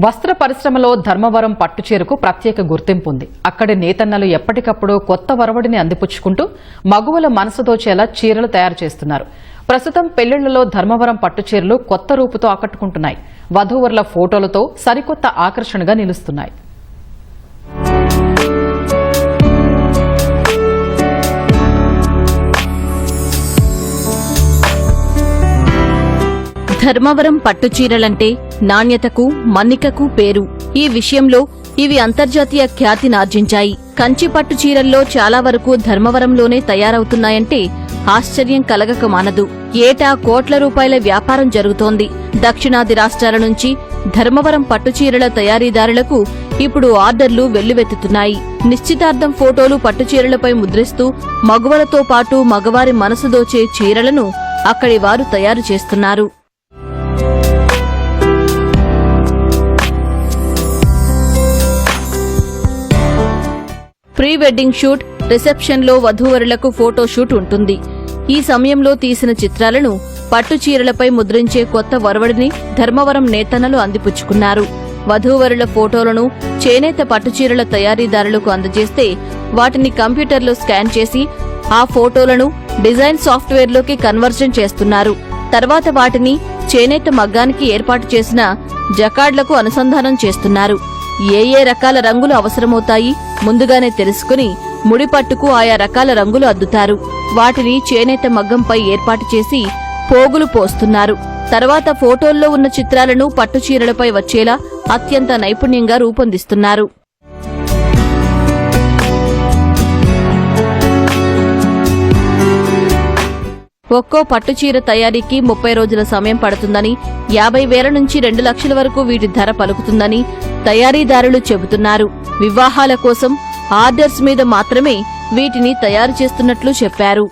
వస్త్ర పరిశ్రమలో ధర్మవరం పట్టుచీరకు ప్రత్యేక గుర్తింపు ఉంది. అక్కడి నేతన్నలు ఎప్పటికప్పుడు కొత్త వరవడిని అందిపుచ్చుకుంటూ మగువల మనసు దోచేలా చీరలు తయారు చేస్తున్నారు. ప్రస్తుతం పెళ్లిళ్లలో ధర్మవరం పట్టుచీరలు కొత్త రూపుతో ఆకట్టుకుంటున్నాయి. వధూవరుల ఫోటోలతో సరికొత్త ఆకర్షణగా నిలుస్తున్నాయి. ధర్మవరం పట్టుచీరలంటే నాణ్యతకు మన్నికకు పేరు. ఈ విషయంలో ఇవి అంతర్జాతీయ ఖ్యాతినార్జించాయి. కంచి పట్టు చీరల్లో చాలా వరకు ధర్మవరంలోనే తయారవుతున్నాయంటే ఆశ్చర్యం కలగక మానదు. ఏటా కోట్ల రూపాయల వ్యాపారం జరుగుతోంది. దక్షిణాది రాష్ట్రాల నుంచి ధర్మవరం పట్టుచీరల తయారీదారులకు ఇప్పుడు ఆర్డర్లు వెల్లువెత్తుతున్నాయి. నిశ్చితార్థం ఫోటోలు పట్టుచీరలపై ముద్రిస్తూ మగువలతో పాటు మగవారి మనసు దోచే చీరలను అక్కడి వారు తయారు చేస్తున్నారు. ప్రీ వెడ్డింగ్ షూట్, రిసెప్షన్లో వధూవరులకు ఫోటో షూట్ ఉంటుంది. ఈ సమయంలో తీసిన చిత్రాలను పట్టుచీరలపై ముద్రించే కొత్త వరవడిని ధర్మవరం నేతన్నలు అందిపుచ్చుకున్నారు. వధూవరుల ఫోటోలను చేనేత పట్టుచీరల తయారీదారులకు అందజేస్తే వాటిని కంప్యూటర్లో స్కాన్ చేసి ఆ ఫోటోలను డిజైన్ సాఫ్ట్వేర్లోకి కన్వర్జన్ చేస్తున్నారు. తర్వాత వాటిని చేనేత మగ్గానికి ఏర్పాటు చేసిన జకార్డ్లకు అనుసంధానం చేస్తున్నారు. ఏ రకాల రంగులు అవసరమవుతాయి ముందుగానే తెలుసుకుని ముడిపట్టుకు ఆయా రకాల రంగులు అద్దుతారు. వాటిని చేనేత మగ్గంపై ఏర్పాటు చేసి పోగులు పోస్తున్నారు. తర్వాత ఫోటోల్లో ఉన్న చిత్రాలను పట్టుచీరలపై వచ్చేలా అత్యంత నైపుణ్యంగా రూపొందిస్తున్నారు. ఒక్కో పట్టుచీర తయారీకి 30 రోజుల సమయం పడుతుందని, 50,000 నుంచి 2 లక్షల వరకు వీటి ధర పలుకుతుందని తయారీదారులు చెబుతున్నారు. వివాహాల కోసం ఆర్డర్స్ మీద మాత్రమే వీటిని తయారు చేస్తున్నట్లు చెప్పారు.